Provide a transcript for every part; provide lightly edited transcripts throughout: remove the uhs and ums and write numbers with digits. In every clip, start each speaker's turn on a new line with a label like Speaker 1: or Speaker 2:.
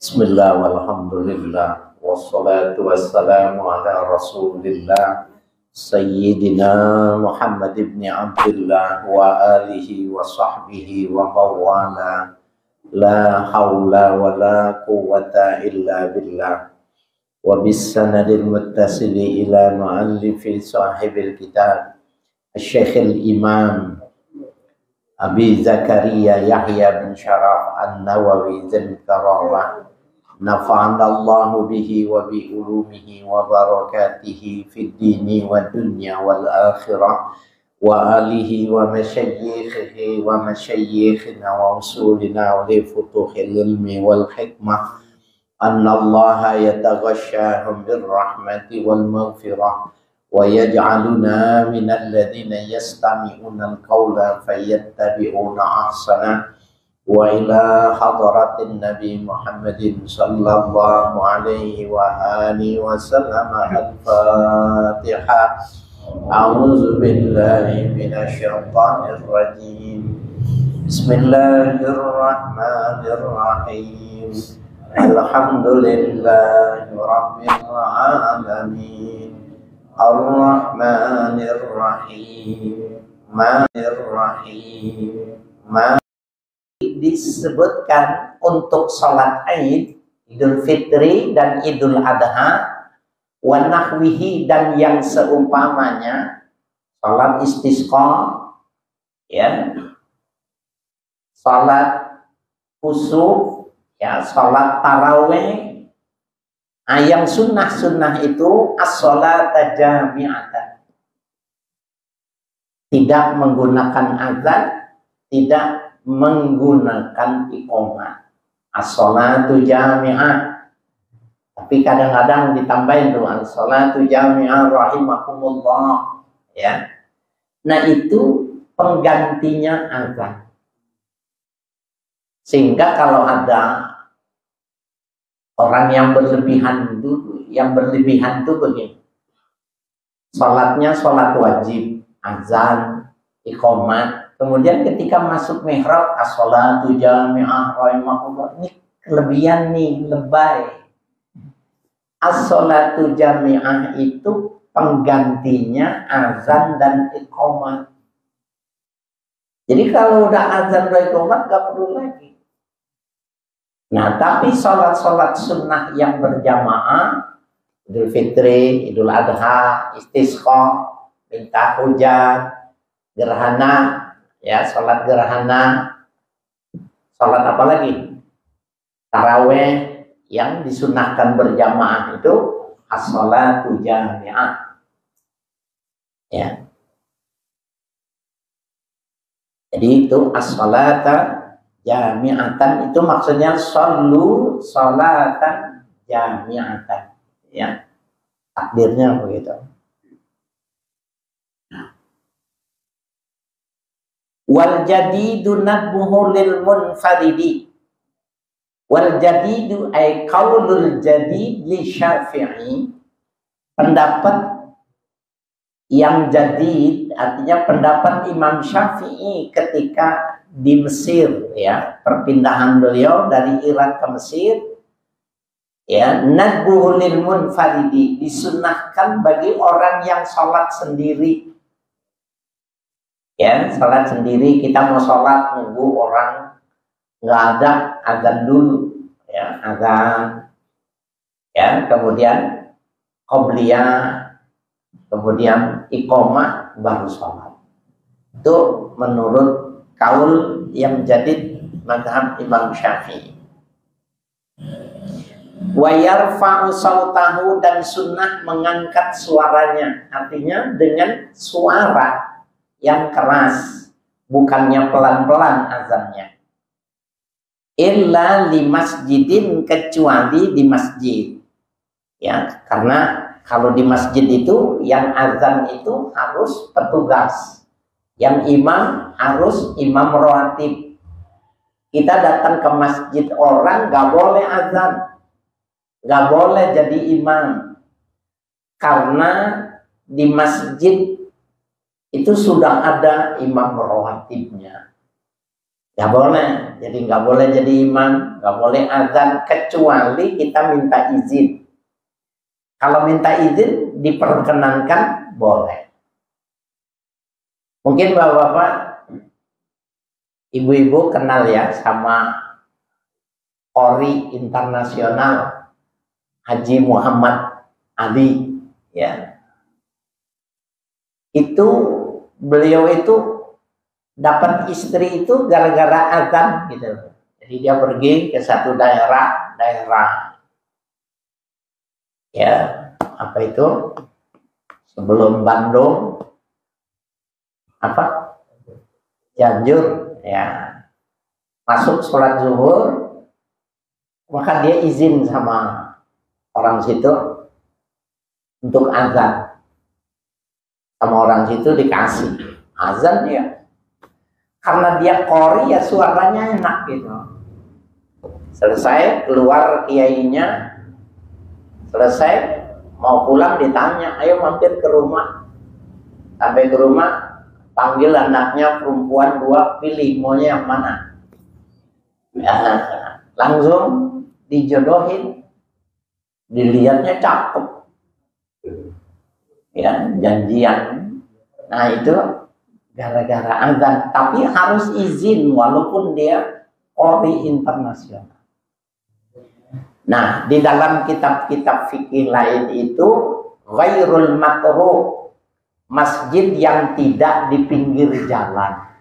Speaker 1: Bismillah walhamdulillah wassalatu wassalamu ala rasulillah Sayyidina Muhammad ibn Abdullah wa alihi wa sahbihi wa mawala la hawla wa la quwwata illa billah wa bis sanadil muttasili ila muallifi sahibil kitab Syekhul Imam Abi Zakaria Yahya bin Sharaf An-Nawawi Dzul Karamah nafa'anallahu bihi wa bi ulumihi wa barakatihi fid dini wa dunya wal akhirah wa alihi wa masyayikhihi wa masyayikhina wa usulina wa li futuhil ilmi wal hikmah annallaha yataghashahum bir rahmati wal maghfirah wa yaj'aluna minal ladzina yastami'una al-qawla fayattabi'una ahsana wa ila hadratin Nabi Muhammadin sallallahu alaihi wa alihi wa sallam al-Fatiha. A'udzu billahi minasy syaithanir rajim. Bismillahirrahmanirrahim. Alhamdulillahi rabbil alamin. Ar-Rahmanir Rahim. Manir Rahim. Disebutkan untuk sholat Aid, Idul Fitri dan Idul Adha, wa nahwihi dan yang seumpamanya, sholat istisqa, ya, sholat kusuf, ya, sholat taraweh. Yang sunnah-sunnah itu as-sholata jami'atan, tidak menggunakan azan, tidak menggunakan iqamah, as-sholatu jami'ah. Tapi kadang-kadang ditambahin tuh as-sholatu jami'ah rahimakumullah, ya. Nah itu penggantinya azan. Sehingga kalau ada orang yang berlebihan itu begini, sholatnya sholat wajib, azan, iqamah. Kemudian ketika masuk mihrab, as-sholatu jami'ah rahimahullah, ini kelebihan nih, lebay. As-sholatu jami'ah itu penggantinya azan dan iqamah. Jadi kalau udah azan dan iqamah gak perlu lagi. Nah tapi sholat-sholat sunnah yang berjamaah, Idul Fitri, Idul Adha, istisqa, minta hujan, gerhana, ya, sholat gerhana, sholat apa lagi? Taraweh yang disunahkan berjamaah itu as-sholatu jami'ah, ya. Jadi itu as-sholata jami'atan, itu maksudnya shollu sholatan jami'atan, ya. Takdirnya begitu. Wal jadidu nadbuhu lil munfaridi. Wal jadidu ay qaulul jadid li Syafi'i. Pendapat yang jadid artinya pendapat Imam Syafi'i ketika di Mesir, ya, perpindahan beliau dari Irak ke Mesir, ya, nadbuhu lil munfaridi, disunnahkan bagi orang yang sholat sendiri. Ya, sholat sendiri, kita mau sholat nunggu orang nggak ada, azan dulu, ya, azan, ya, kemudian qobliyah, kemudian iqamah, baru sholat. Itu menurut kaul yang jadid mazhab Imam Syafi'i. Wa yarfa'u sautahu, dan sunnah mengangkat suaranya, artinya dengan suara yang keras, bukannya pelan-pelan azannya. Illa li masjidin, kecuali di masjid, ya, karena kalau di masjid itu yang azan itu harus petugas, yang imam harus imam rawatib. Kita datang ke masjid orang gak boleh azan, gak boleh jadi imam, karena di masjid itu sudah ada imam rawatibnya. Ya boleh, jadi nggak boleh jadi imam, nggak boleh azan kecuali kita minta izin. Kalau minta izin diperkenankan boleh. Mungkin bapak-bapak, ibu-ibu kenal ya sama Qori internasional Haji Muhammad Ali, ya. Itu beliau itu dapat istri itu gara-gara azan gitu. Jadi dia pergi ke satu daerah ya, apa itu, sebelum Bandung, apa, Cianjur, ya, masuk sholat zuhur, maka dia izin sama orang situ untuk azan. Sama orang situ dikasih azan dia. Karena dia qori ya suaranya enak gitu. Selesai keluar kiainya, selesai mau pulang ditanya, ayo mampir ke rumah. Sampai ke rumah panggil anaknya perempuan 2, pilih maunya yang mana. Ya, langsung dijodohin, dilihatnya cakep, ya, janjian. Nah itu gara-gara azan, tapi harus izin walaupun dia qori internasional. Nah, di dalam kitab-kitab fikih lain itu ghairul makruh, masjid yang tidak di pinggir jalan.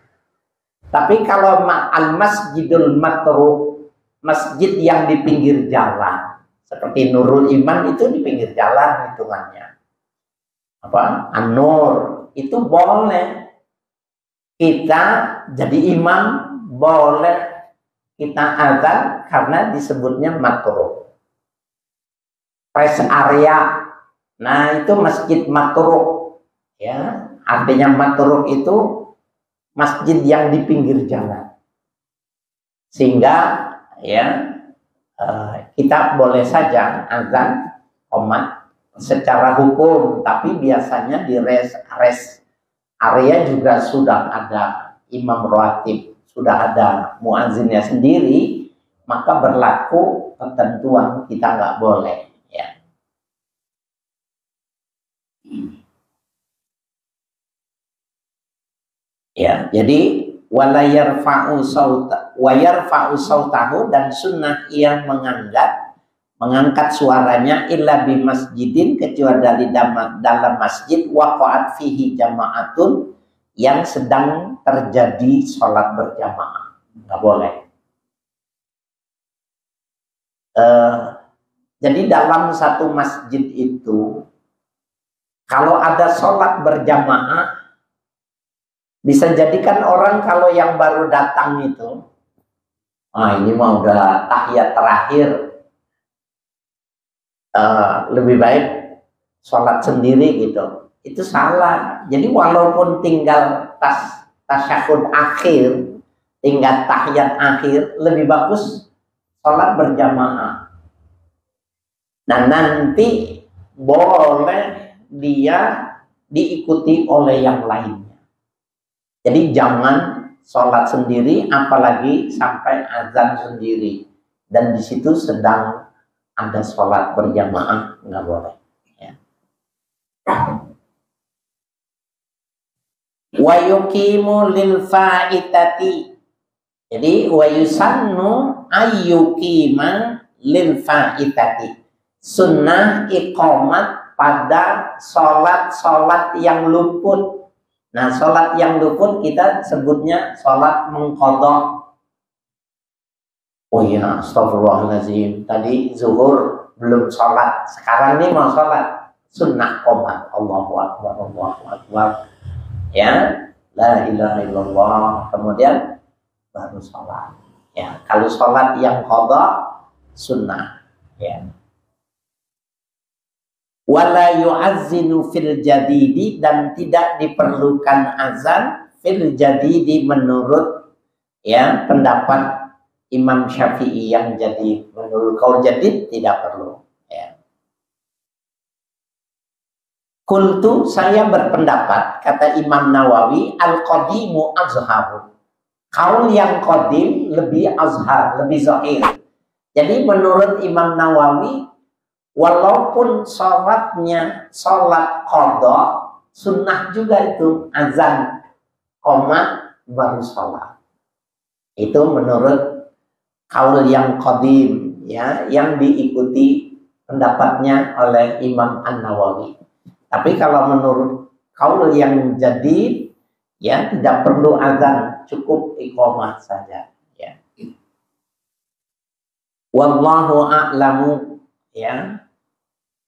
Speaker 1: Tapi kalau al-masjidul makruh, masjid yang di pinggir jalan, seperti Nurul Iman itu di pinggir jalan hitungannya. Apa? An-Nur itu boleh kita jadi imam, boleh kita azan karena disebutnya makruh. Rest area, nah itu masjid makruh, ya, artinya makruh itu masjid yang di pinggir jalan, sehingga ya kita boleh saja azan qomat secara hukum, tapi biasanya di rest area juga sudah ada imam rawatib, sudah ada muazzinnya sendiri, maka berlaku ketentuan kita nggak boleh, ya. Ya, jadi wala yarfa'u sautahu, dan sunnah ia mengangkat suaranya illa bi masjidin, kecuali dalam masjid waqa'at fihi jama'atun, yang sedang terjadi sholat berjamaah, nggak boleh. Jadi dalam satu masjid itu kalau ada sholat berjamaah, bisa jadikan orang kalau yang baru datang itu, ini mah udah tahiyat terakhir, lebih baik sholat sendiri gitu. Itu salah. Jadi walaupun tinggal tasyahud akhir, tinggal tahiyat akhir, lebih bagus sholat berjamaah. Nah nanti boleh dia diikuti oleh yang lainnya. Jadi jangan sholat sendiri, apalagi sampai azan sendiri, dan di situ sedang ada sholat berjamaah, nggak boleh. Ya. Wa yuqimu lil fa'itati. Jadi wa yusannu ayyuqima lil fa'itati. Sunnah iqamat pada sholat yang luput. Nah, sholat yang luput kita sebutnya sholat mengqadha. Oh iya, astagfirullahaladzim, tadi zuhur belum sholat, sekarang ini mau sholat, sunnah qomat, Allahu Akbar, Allahu Akbar, ya, la ilaha illallah, kemudian baru sholat. Ya, kalau sholat yang qadha sunnah, ya. Wala yu'azzinu fil jadidi, dan tidak diperlukan azan fil jadidi menurut ya pendapat Imam Syafi'i yang jadi, menurut qaul jadid tidak perlu, ya. Qultu, saya berpendapat, kata Imam Nawawi, al-qadimu azharu, Kaul yang qadim lebih azhar, lebih zahir. Jadi menurut Imam Nawawi, walaupun sholatnya sholat qadha, sunnah juga itu azan, qomat, baru sholat. Itu menurut kaul yang qadim, ya, yang diikuti pendapatnya oleh Imam An-Nawawi. Tapi kalau menurut kaul yang jadid, ya, tidak perlu azan, cukup iqamah saja, ya. Wallahu a'lamu, ya.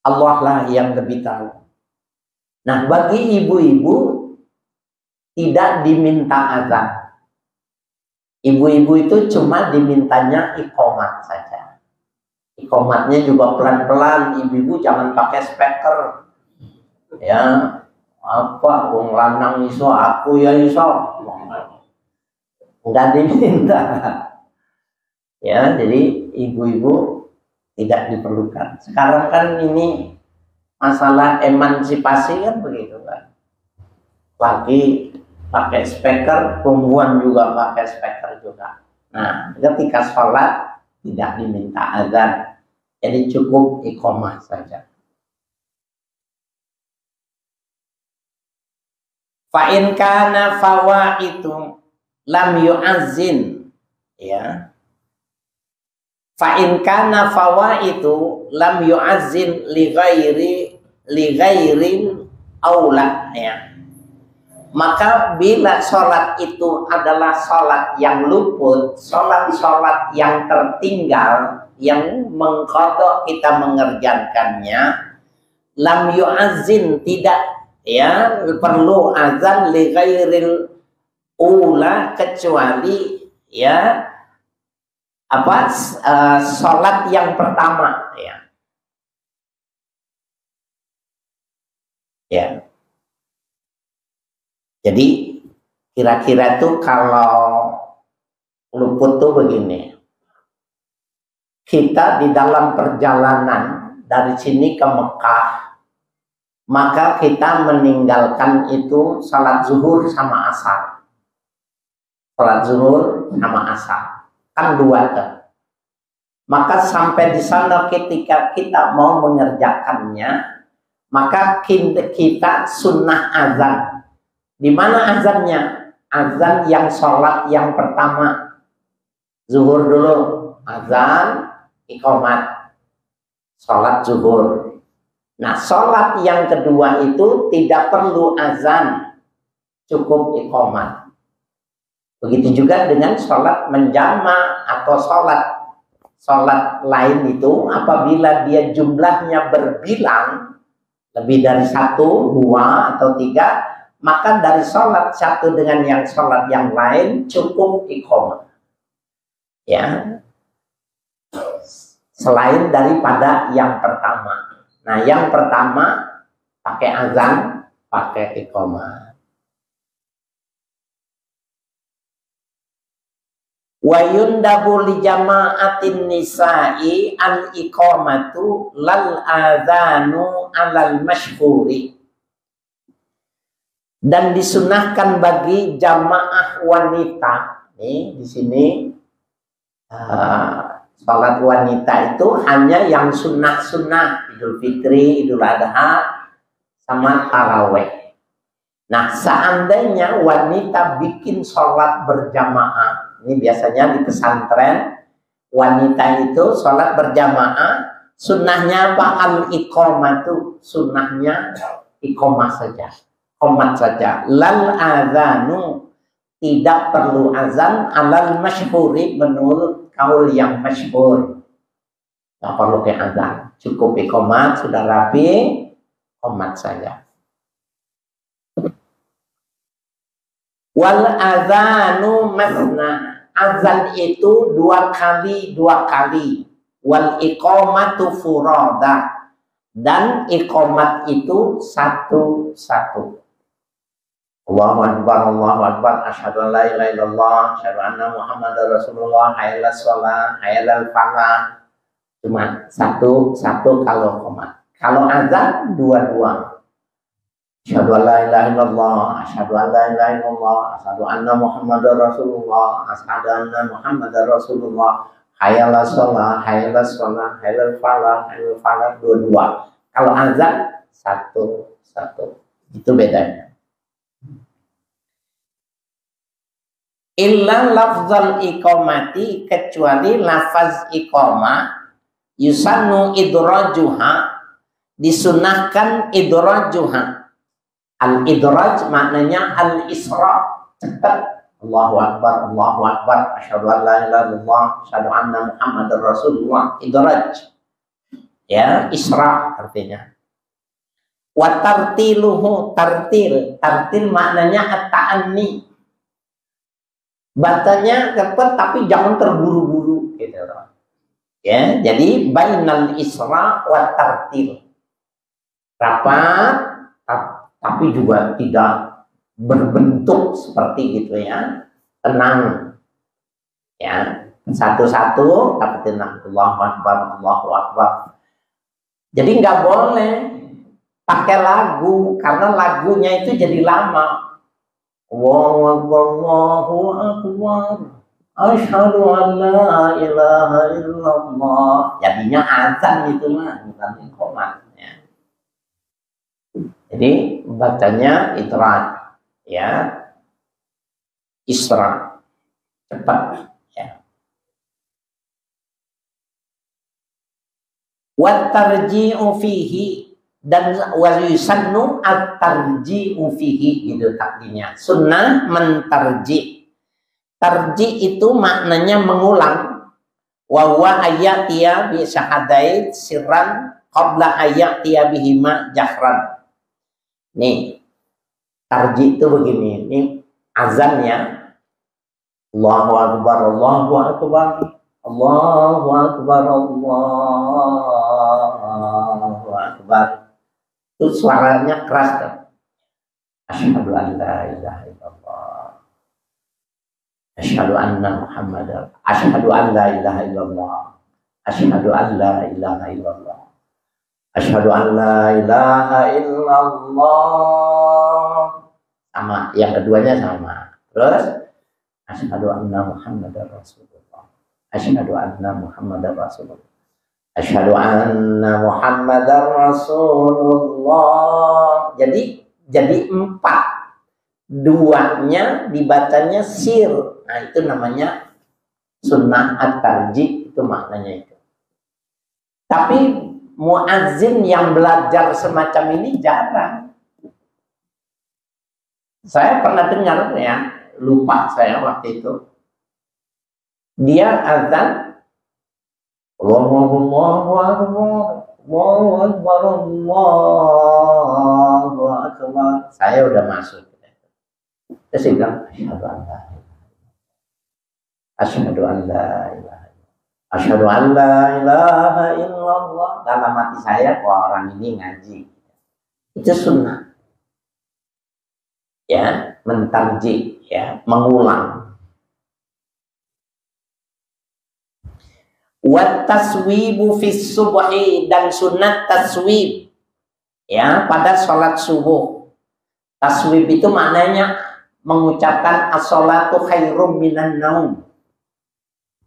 Speaker 1: Allah lah yang lebih tahu. Nah, bagi ibu-ibu tidak diminta azan. Ibu-ibu itu cuma dimintanya iqamat saja. Iqamatnya juga pelan-pelan, ibu-ibu jangan pakai speaker. Ya, apa wong lanang iso, aku ya iso. Enggak diminta. Ya, jadi ibu-ibu tidak diperlukan. Sekarang kan ini masalah emansipasi kan begitu kan. Lagi pakai speaker, perempuan juga pakai speaker juga. Nah, ketika sholat tidak diminta azan, jadi cukup iqamah saja. Fa'in kana fawaitu lam yu'azzin, ya. Fa'in kana fawaitu lam yu'azzin li ghairin aula, ya. Maka bila sholat itu adalah sholat yang luput, sholat yang tertinggal, yang mengqadha kita mengerjakannya, lam yu'azzin, tidak, ya, perlu azan li ghairil ula, kecuali, ya, apa, sholat yang pertama, ya. Ya. Jadi kira-kira tuh kalau luput tuh begini. Kita di dalam perjalanan dari sini ke Mekah, maka kita meninggalkan itu salat zuhur sama asar. Salat zuhur sama asar. Kan dua tuh. Maka sampai di sana ketika kita mau mengerjakannya, maka kita sunnah azan. Di mana azannya? Azan yang sholat yang pertama. Zuhur dulu, azan, iqamat, sholat zuhur. Nah, sholat yang kedua itu tidak perlu azan, cukup iqamat. Begitu juga dengan sholat menjama atau sholat lain itu, apabila dia jumlahnya berbilang lebih dari 1, 2, atau 3, maka dari sholat satu dengan yang sholat yang lain cukup iqamah, ya, selain daripada yang pertama. Nah, yang pertama pakai azan, pakai iqamah. Wa yundabu li jama'atin nisa'i al iqamatu lal adzanu alal masyhuri. Dan disunahkan bagi jamaah wanita. Nih di sini sholat wanita itu hanya yang sunnah-sunnah, Idul Fitri, Idul Adha, sama taraweh. Nah, seandainya wanita bikin sholat berjamaah, ini biasanya di pesantren wanita itu sholat berjamaah, sunnahnya apa? Al-iqamatu, sunnahnya iqamah saja. Qomat saja. Lal azanu, tidak perlu azan, alal masyhuri, menurut kaul yang masyhur. Tidak perlu ke azan, cukup iqamat, sudah rapi, qomat saja. Wal azanu masna, azan itu 2 kali. Wal iqamatu furada, dan iqamat itu 1-1. Allahu Akbar, Allahu Akbar, asyhadu an la ilaha illallah, asyhadu anna Muhammadar Rasulullah, hayya 'alas shalah, hayya 'alal falah. Cuma 1-1 kalau qomat. Kalau azan 2-2. Asyhadu an la ilaha illallah, asyhadu an la ilaha illallah, asyhadu anna Muhammadar Rasulullah, asyhadu anna Muhammadar Rasulullah. Hayya 'alas shalah, hayya 'alas shalah, hayya 'alal falah, hayya 'alal falah, dua-dua. Kalau azan satu. Itu bedanya. Illa lafzal iqamati, kecuali lafaz iqamah, yusannu idrajuha, disunahkan idrajuha. Al idraj maknanya al isra, cepat. Allahu akbar, Allahu akbar, asyhadu an la ilaha illallah, asyhadu anna Muhammadar Rasulullah. Idraj. Ya, isra artinya. Wa tartiluhu, tartil maknanya at-ta'anni. Bacanya cepat tapi jangan terburu-buru gitu. Ya, jadi bainal isra wa tartil. Rapat tapi juga tidak berbentuk seperti gitu ya, tenang ya, satu-satu tapi tenang. Allahu akbar, Allahu akbar. Jadi nggak boleh pakai lagu, karena lagunya itu jadi lama. Allahu akbar, Allahu akbar, asyhadu an la ilaha illallah. Jadinya azan itu mah, bukan iqamah ya. Jadi bacanya idraj ya, isra, cepat ya. Wa tarji'u fihi, dan wa yusannu at-tarji'u fihi, itu takdinya. Sunnah mentarji. Tarji itu maknanya mengulang. Wa huwa ayatiya bi syahadait sirran qabla ayatiya bihima jahran. Nih, tarji itu begini, ini azannya Allahu akbar, Allahu akbar, Allahu akbar, Allahu akbar. Itu suaranya keras kan? Asyhadu an la ilaha illallah, asyhadu anna Muhammadar, asyhadu an la ilaha illallah, asyhadu an la ilaha illallah, asyhadu an la ilaha illallah. Sama, yang keduanya sama. Terus asyhadu anna Muhammadar Rasulullah, asyhadu anna Muhammadar Rasulullah, asyhadu anna Muhammadar Rasulullah. Jadi 4. Duanya dibacanya sir. Nah, itu namanya sunnah at-tarji, itu maknanya itu. Tapi muazzin yang belajar semacam ini jarang. Saya pernah dengar ya, lupa saya waktu itu. Dia azan Allahu akbar, Allahu akbar, Allahu akbar. Saya udah masuk. Terus saya bilang asyhadu an la ilaha illallah, asyhadu an la ilaha illallah. Dalam hati saya, wah, orang ini ngaji. Itu sunnah. Ya, mentarji, ya, mengulang. Wa taswibu fis subhi, dan sunat taswib ya pada sholat subuh. Taswib itu maknanya mengucapkan as-sholatu khairum minan naum.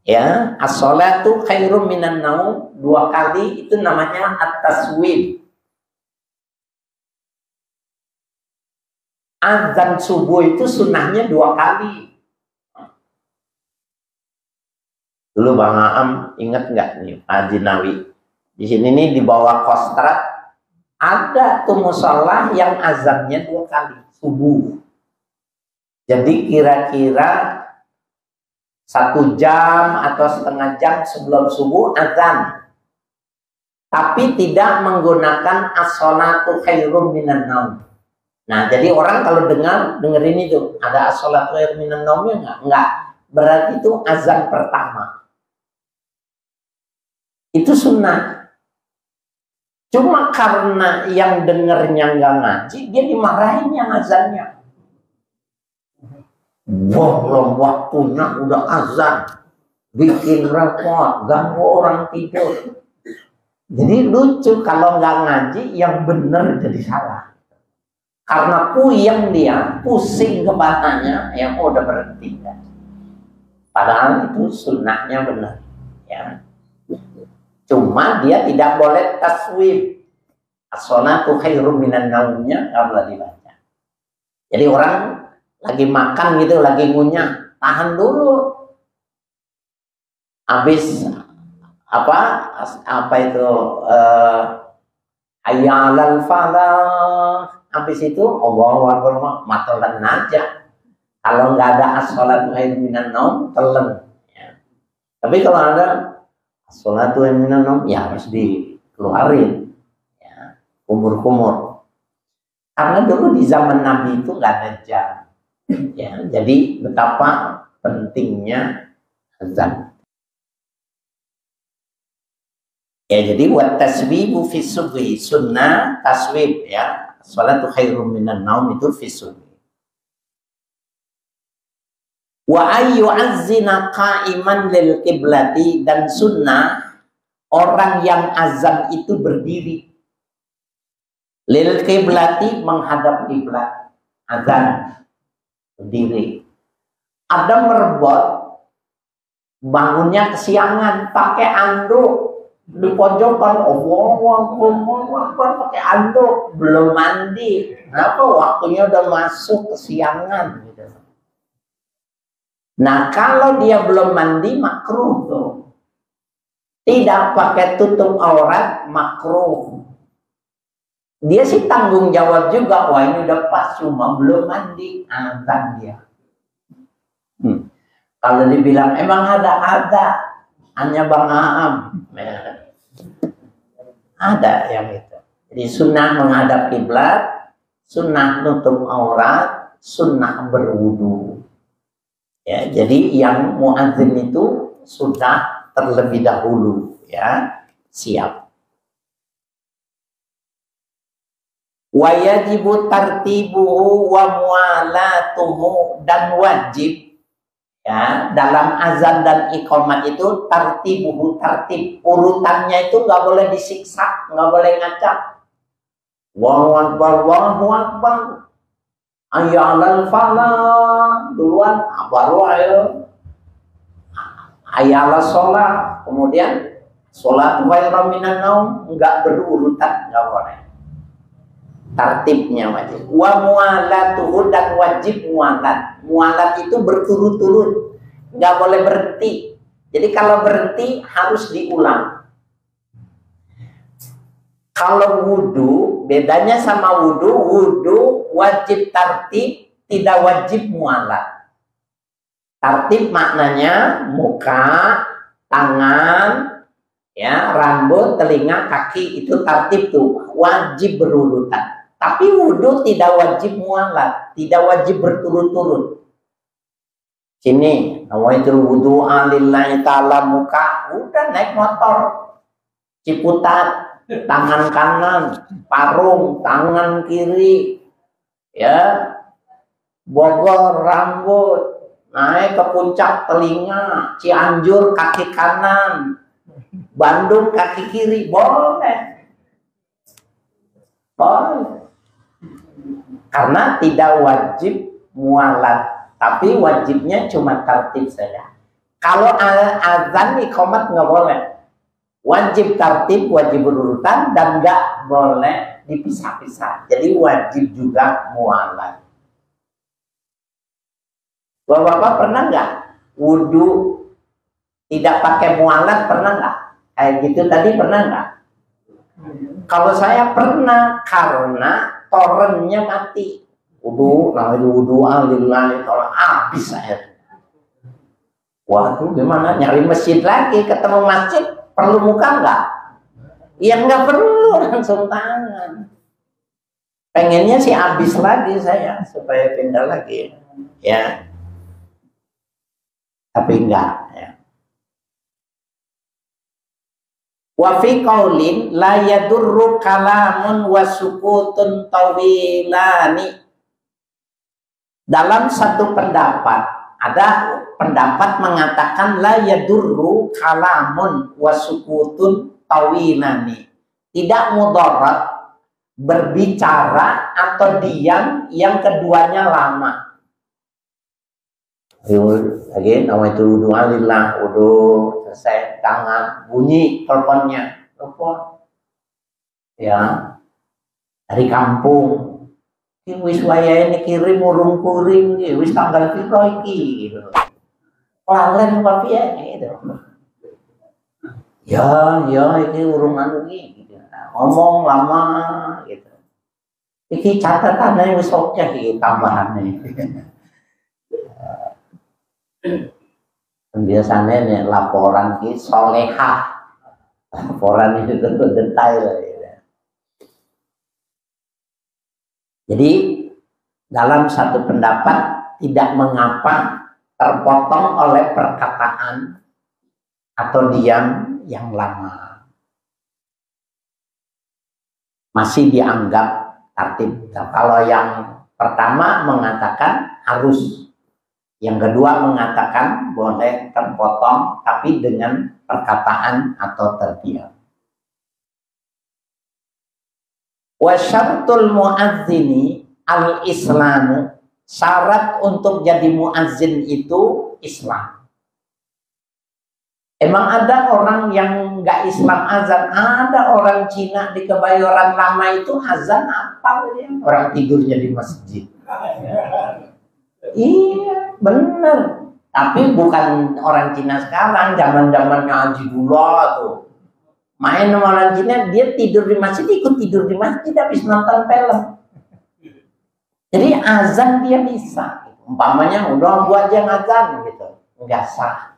Speaker 1: Ya, as-sholatu khairum minan naum 2 kali, itu namanya at-taswib. Azan subuh itu sunnahnya 2 kali. Dulu Bang Aam ingat nggak nih, Haji Nawi? Di sini nih di bawah Kostrad ada tuh musola yang azannya 2 kali subuh. Jadi kira-kira 1 jam atau setengah jam sebelum subuh azan. Tapi tidak menggunakan as-sholatu khairum minan naum. Nah, jadi orang kalau dengerin itu ada as-sholatu khairum minan naumnya enggak. Berarti itu azan pertama. Itu sunnah. Cuma karena yang dengernya nggak ngaji, dia dimarahin yang azannya. Belum waktunya udah azan, bikin repot, ganggu orang tidur. Jadi lucu kalau nggak ngaji, yang bener jadi salah. Karena puyeng dia, pusing kepalanya, ya udah berhenti kan. Padahal itu sunnahnya benar, ya. Cuma dia tidak boleh taswib. As-sholatu khairum minan naumnya nggak boleh dibaca. Jadi orang lagi makan gitu, lagi ngunyah, tahan dulu. Habis apa itu hayya 'alal falah. Habis itu Allahu akbar, matelan aja. Kalau nggak ada as-sholatu khairum minan naum, telan. Ya. Tapi kalau ada as-sholatu khairum minan naum, ya harus dikeluarin. Ya, kumur-kumur. Karena dulu di zaman Nabi itu nggak ada jam. Ya, jadi betapa pentingnya azan. Ya, jadi buat taswibu fi subhi, sunnah taswib, ya. Sholatu khairum minan naum itu fi subhi. Wa ayyu azzina qa'iman lil qiblati, dan sunnah orang yang azan itu berdiri. Lil qiblati, menghadap kiblat. Azan berdiri. Ada merebot, bangunnya kesiangan, pakai anduk di pojokan, pakai anduk, belum mandi. Kenapa? Waktunya udah masuk, kesiangan gitu. Nah, kalau dia belum mandi, makruh tuh. Tidak pakai tutup aurat, makruh. Dia sih tanggung jawab juga, wah ini udah pas, cuma belum mandi, azan dia. Kalau dibilang emang ada, hanya Bang Aam. Ada yang itu. Jadi sunnah menghadap kiblat, sunnah nutup aurat, sunnah berwudu. Ya, jadi yang muadzin itu sudah terlebih dahulu, ya, siap. Wa yajibu tartibuhu wa mualatuhu, dan wajib, ya, dalam azan dan iqamat itu tartibuhu, tertib urutannya itu nggak boleh disiksa, nggak boleh ngacak. Allahu akbar, Allahu akbar, hayya 'alal falah duluan, baru ayo hayya 'alas shalah, kemudian sholat khairum minan naum, nggak berurutan, nggak boleh. Tartibnya wajib. Wa mualatuhu, dan wajib mualat. Mualat itu berturut-turut, nggak boleh berhenti. Jadi kalau berhenti harus diulang. Kalau wudu, bedanya sama wudu, wudu wajib tartib, tidak wajib mualat. Tartib maknanya muka, tangan, ya, rambut, telinga, kaki, itu tartib tuh, wajib berurutan. Tapi wudu tidak wajib mualat, tidak wajib berturut-turut. Sini, nawaitul wudu'a lillahi ta'ala, muka, udah naik motor, Ciputat, tangan kanan, Parung, tangan kiri, ya, Bogor, rambut, naik ke puncak telinga, Cianjur kaki kanan, Bandung kaki kiri, boleh. Boleh. Karena tidak wajib mualat, tapi wajibnya cuma tartib saja. Kalau azan iqamat nggak boleh, wajib tartib, wajib berurutan, dan nggak boleh dipisah-pisah. Jadi wajib juga mualat. Bapak-bapak pernah nggak wudhu tidak pakai mualat, pernah nggak? Kayak gitu tadi pernah nggak? Kalau saya pernah, karena torennya mati. Wudhu, nah itu wudhu alillahi ta'ala, habis saya. Waduh, gimana? Nyari masjid lagi, ketemu masjid, perlu muka nggak? Ya nggak perlu, langsung tangan. Pengennya sih habis lagi saya, supaya pindah lagi. Ya. Tapi enggak, ya. Wa fi qaulin la yadurru kalamun wa sukutun tawilani. Dalam satu pendapat, ada pendapat mengatakan la yadurru kalamun wa sukutun tawilani. Tidak mudarat berbicara atau diam yang keduanya lama. Lagi nama itu wudu alillah, wudu selesai, tangan bunyi teleponnya, telepon ya dari kampung, wis waya ini kirim urung kuring, wis tanggal piro iki gitu. Lalen apa piye gitu. Ya ini urung anu iki gitu. Ngomong lama gitu. Iki catatannya wis oke iki tambahane. Biasanya nih laporan ki solehah, laporan itu tentu detail gitu. Jadi dalam satu pendapat tidak mengapa terpotong oleh perkataan atau diam yang lama, masih dianggap tertib. Kalau yang pertama mengatakan harus, yang kedua mengatakan boleh terpotong tapi dengan perkataan atau terdiam. Wa syartul muadzini al-islamu, syarat untuk jadi muazzin itu Islam. Emang ada orang yang nggak Islam azan? Ada orang Cina di Kebayoran Lama itu azan apa dia? Orang tidurnya di masjid. Iya, bener. Tapi bukan orang Cina sekarang, zaman-zamannya Haji Dula tuh. Main sama orang Cina, dia tidur di masjid, ikut tidur di masjid habis nonton film. Jadi azan dia bisa. Umpamanya udah gua aja ngazan gitu, nggak sah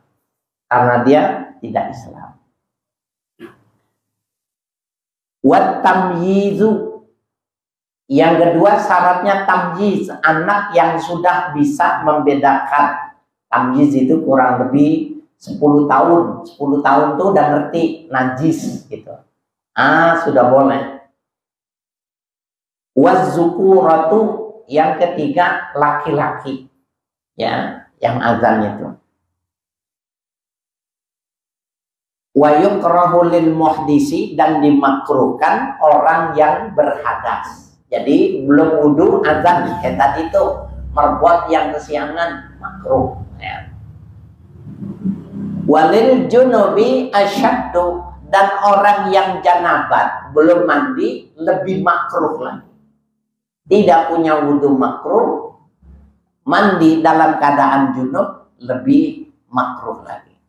Speaker 1: karena dia tidak Islam. Wat tamyizu, yang kedua syaratnya tamyiz, anak yang sudah bisa membedakan. Tamyiz itu kurang lebih 10 tahun. 10 tahun tuh udah ngerti najis gitu. Sudah boleh. Wazzukuratu, yang ketiga laki-laki. Ya, yang azan itu. Wa yukrahu lil muhdisi, dan dimakruhkan orang yang berhadas. Jadi belum wudu azan, tadi itu merbuat yang kesiangan makruh ya. Walil junubi asyaddu, dan orang yang janabat belum mandi lebih makruh lagi. Tidak punya wudu makruh, mandi dalam keadaan junub lebih makruh lagi.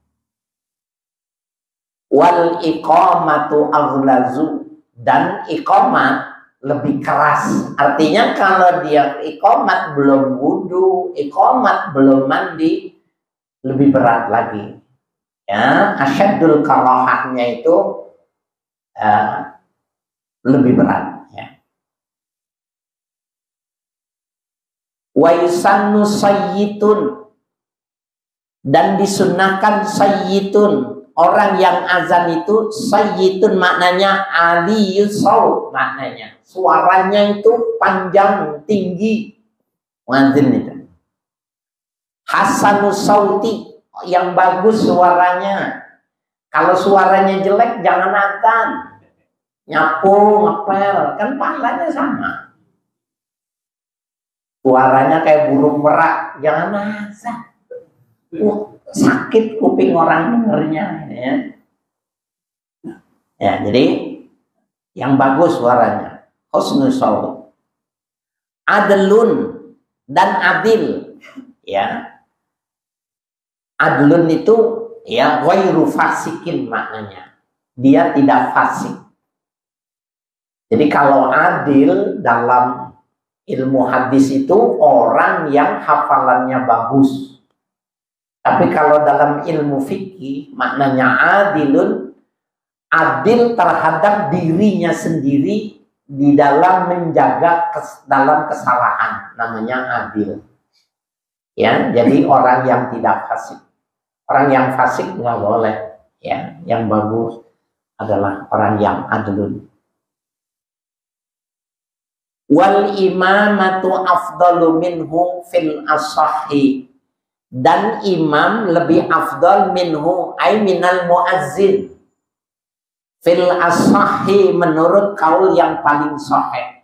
Speaker 1: Wal iqamatu aghlazu, dan iqamat lebih keras. Artinya kalau dia iqamat belum wudu, iqamat belum mandi, lebih berat lagi. Ya, asyadul karahahnya itu lebih berat ya. Wa yusannu sayyitun, dan disunnahkan sayyitun, orang yang azan itu sayyitun maknanya aliyus saut, maknanya suaranya itu panjang tinggi, muadzin itu. Hasanus sauti, yang bagus suaranya. Kalau suaranya jelek jangan azan, nyapu ngepel, kan pahalanya sama. Suaranya kayak burung merak, jangan azan. Sakit kuping orang dengernya ya. Ya, jadi yang bagus suaranya. Husnul saut. Adlun, dan adil ya. Adlun itu ya ghairu fasikin maknanya. Dia tidak fasik. Jadi kalau adil dalam ilmu hadis itu orang yang hafalannya bagus. Tapi kalau dalam ilmu fikih maknanya adilun, adil terhadap dirinya sendiri di dalam menjaga dalam kesalahan, namanya adil. Ya, jadi orang yang tidak fasik. Orang yang fasik nggak boleh. Ya, yang bagus adalah orang yang adlun. Wal imamatu afdalu minhu fil asahi, dan imam lebih afdal minhu ay minal muazzin Fil asahi menurut kaul yang paling sahih.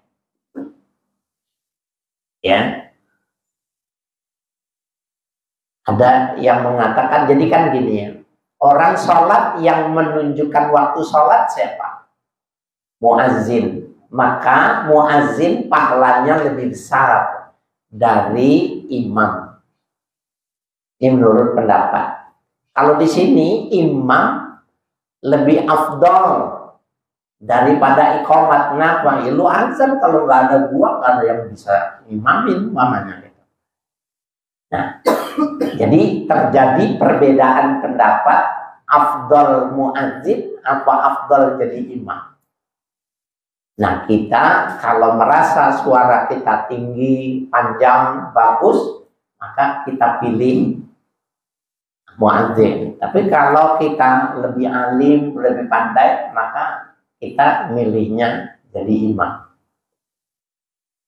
Speaker 1: Ya. Ada yang mengatakan, jadi kan gini ya, orang sholat yang menunjukkan waktu sholat siapa? Muazzin. Maka muazzin pahalanya lebih besar dari imam. Ini menurut pendapat. Kalau di sini imam lebih afdol daripada iqamat. Kenapa? Ya lu azan, kalau nggak ada gua nggak ada yang bisa imamin mamanya. Nah, jadi terjadi perbedaan pendapat afdol muazzin apa afdol jadi imam. Nah, kita kalau merasa suara kita tinggi, panjang, bagus, maka kita pilih muazzin. Tapi kalau kita lebih alim, lebih pandai, maka kita milihnya jadi imam.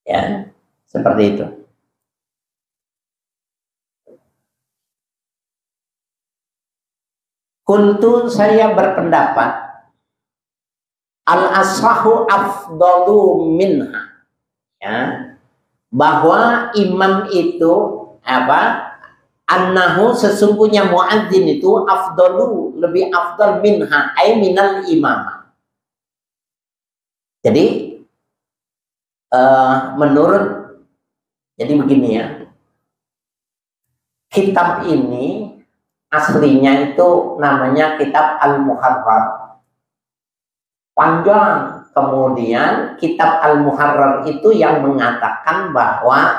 Speaker 1: Ya, seperti itu. Kuntu, saya berpendapat al-asahu afdalu minha, ya, bahwa imam itu apa? Annahu, sesungguhnya muadzin itu afdalu, lebih afdal minha, ay minal imamah. Jadi menurut, jadi begini ya, kitab ini aslinya itu namanya kitab Al-Muharrar. Panjang. Kemudian kitab Al-Muharrar itu yang mengatakan bahwa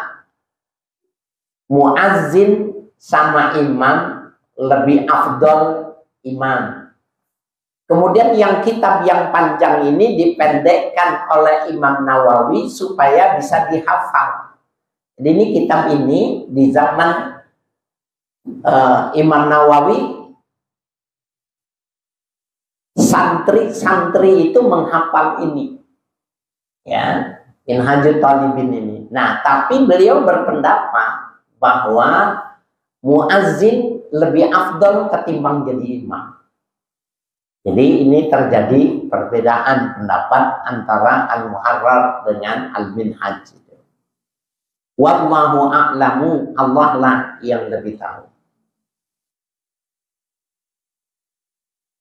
Speaker 1: muazzin sama imam lebih afdol imam. Kemudian yang kitab yang panjang ini dipendekkan oleh Imam Nawawi supaya bisa dihafal. Jadi ini kitab ini di zaman Imam Nawawi, santri-santri itu menghafal ini, ya, Minhajul Talibin ini. Nah, tapi beliau berpendapat bahwa muazzin lebih afdal ketimbang jadi imam. Jadi ini terjadi perbedaan pendapat antara Al-Muharrar dengan Al-Minhaj. Wallahu a'lamu, Allah lah yang lebih tahu.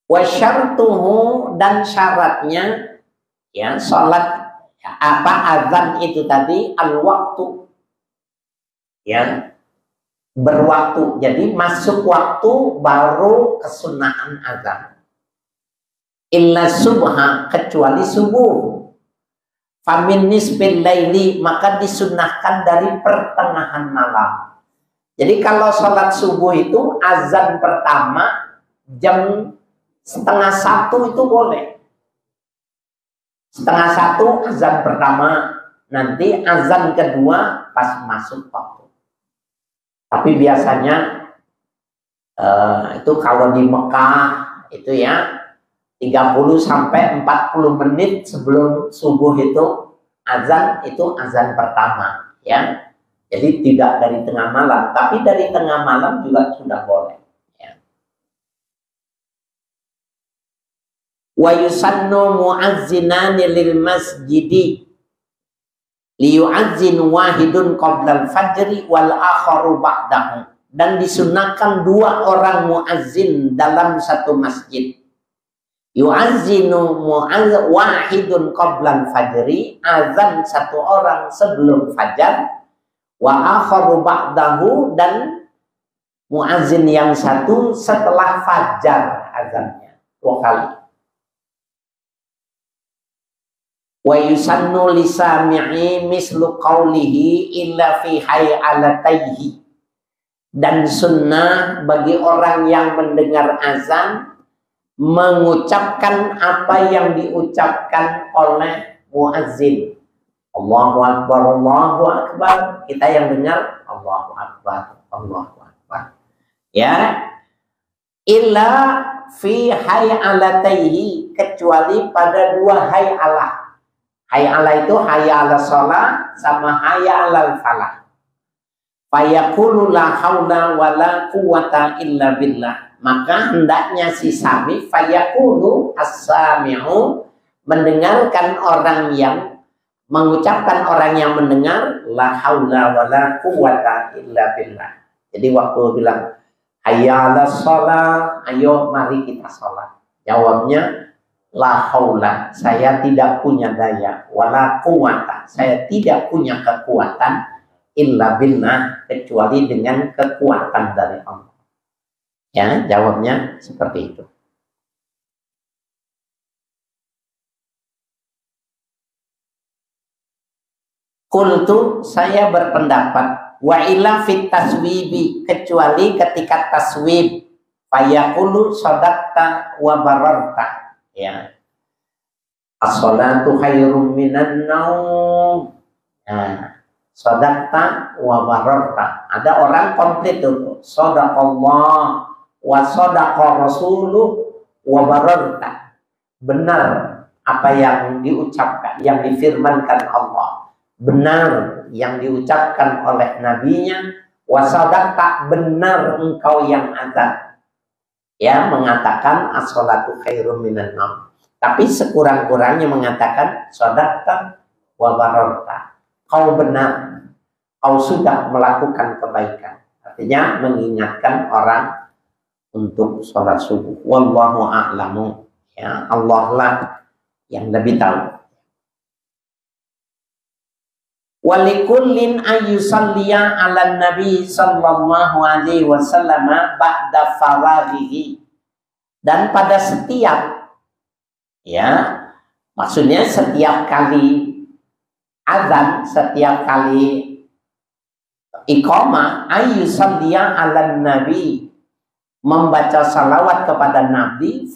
Speaker 1: Wa syartuhu, dan syaratnya, ya, salat apa azan itu tadi al-waktu, ya, berwaktu. Jadi masuk waktu baru kesunahan azan. Illa subha, kecuali subuh. Famin nisbil laili, maka disunahkan dari pertengahan malam. Jadi kalau sholat subuh itu azan pertama jam 12:30 itu boleh. 12:30 azan pertama, nanti azan kedua pas masuk waktu. Tapi biasanya itu kalau di Mekah itu ya 30 sampai 40 menit sebelum subuh itu azan pertama, ya. Jadi tidak dari tengah malam, tapi dari tengah malam juga sudah boleh. Wa yusannu muazzinani lil masjidi liyu'azzin wahidun qabla al-fajri wal akharu ba'dahu, dan disunahkan 2 orang muazzin dalam satu masjid. Yu'azzinu wahidun qabla al-fajri, azan 1 orang sebelum fajar, wa akharu ba'dahu, dan muazzin yang 1 setelah fajar azannya 2 kali. Wa yusannu lisami'i mislu qawlihi illa fi hay'alatayhi, dan sunnah bagi orang yang mendengar azan mengucapkan apa yang diucapkan oleh muazzin. Allahu Akbar, Allahu Akbar. Kita yang dengar Allahu Akbar, Allahu Akbar. Ya. Illa fi hay'alatayhi, kecuali pada 2 hay'alah. Hay'ala itu hayya ala sholat sama hayya ala falah. Fayaqulu la haula wa la quwata illa billah. maka hendaknya si sami fayaqulu as-sami'u, mendengarkan orang yang mengucapkan, orang yang mendengar, la haula wala quwwata illa billah. Jadi waktu bilang hayya 'alas shalah, ayo mari kita salat, jawabnya la haula, saya tidak punya daya, wala quwwata, saya tidak punya kekuatan, illa billah, kecuali dengan kekuatan dari Allah. Ya, jawabnya seperti itu. Qultu, saya berpendapat, wa illa fit taswibi, kecuali ketika taswib, fayaqulu sadaqta wa bararta, ya. As-salatu khairum minan naum. Nah, sadaqta wa bararta. Ada orang komplit itu, sadaqallah wa sadaqa rasuluh wa bararta. Benar apa yang diucapkan, yang difirmankan Allah. Benar yang diucapkan oleh nabinya, wasadaqta, benar engkau yang azan, ya, mengatakan as-salatu khairum minan naum. Tapi sekurang-kurangnya mengatakan sadaqta wa bararta, kau benar, kau sudah melakukan kebaikan. Artinya mengingatkan orang untuk sholat subuh. Wallahu a'lamu, ya, Allah lah yang lebih tahu. Walikullin ayyusalliya ala nabi sallallahu alaihi wasallam ba'da faraghihi. Dan pada setiap, ya, maksudnya setiap kali azan, setiap kali iqamah, ayyusalliya ala nabi, membaca salawat kepada nabi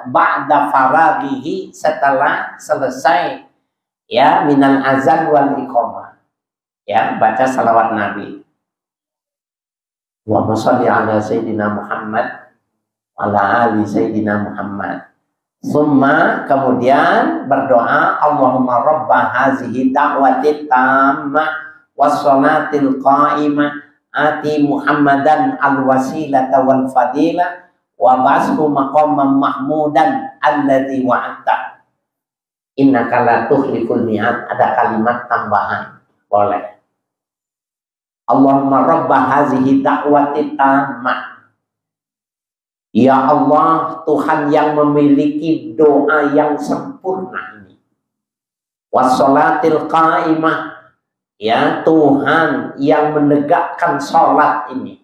Speaker 1: ba'da faraghihi, setelah selesai, ya, minal azan wal iqamah. Ya, baca salawat Nabi. Wa sholli ala sayyidina Muhammad ala ali sayyidina Muhammad. Summa, kemudian berdoa, Allahumma rabba hazihi da'wati tammah wassalatil qa'imah ati Muhammadan al-wasilata wal fadilah wa ba'ashu maqaman mahmudan alladzi wa'ata. Innaka la tukhliful mi'ad. Ada kalimat tambahan, boleh. Allahumma rabba hazihi da'wati tammah. Ya Allah, Tuhan yang memiliki doa yang sempurna ini. Wassalatil qa'imah, ya, Tuhan yang menegakkan sholat ini.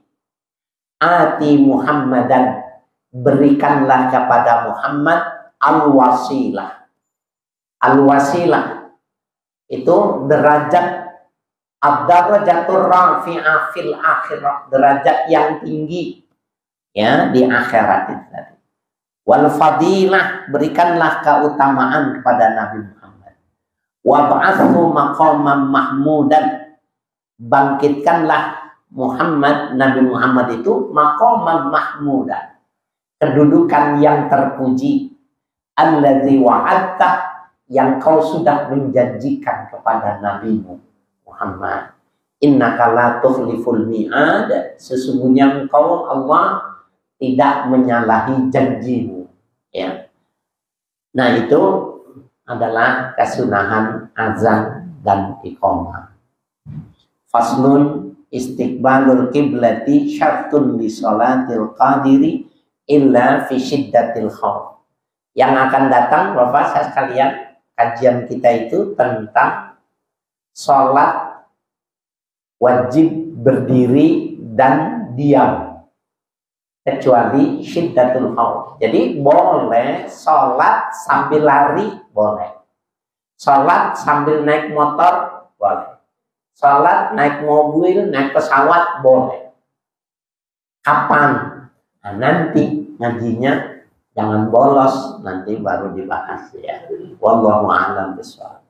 Speaker 1: Ati Muhammadan, berikanlah kepada Muhammad al-wasilah. Al-wasilah itu derajat, ad-darajatur rafi'ah fil akhirah, derajat yang tinggi, ya, di akhirat itu tadi. Wal fadilah, berikanlah keutamaan kepada Nabi Muhammad. Wa ba'athu maqaman mahmudan, bangkitkanlah Muhammad, Nabi Muhammad itu maqaman mahmudan, kedudukan yang terpuji, alladzi wa'adta, yang kau sudah menjanjikan kepada nabimu Muhammad. Innaka la tukhliful mi'ad, sesungguhnya engkau Allah tidak menyalahi janjimu, ya. Nah, itu adalah kesunahan azan dan iqamah. Faslun istiqbalul qiblati syartun li sholatil qadiri illa fi syiddatil khawf. Yang akan datang, Bapak sekalian, kajian kita itu tentang sholat wajib berdiri dan diam, kecuali syiddatul khawf. Jadi boleh sholat sambil lari, boleh. Sholat sambil naik motor, boleh. Sholat naik mobil, naik pesawat, boleh. Kapan? Nah, nanti ngajinya jangan bolos, nanti baru dibahas, ya. Wallahu a'lam bishawab.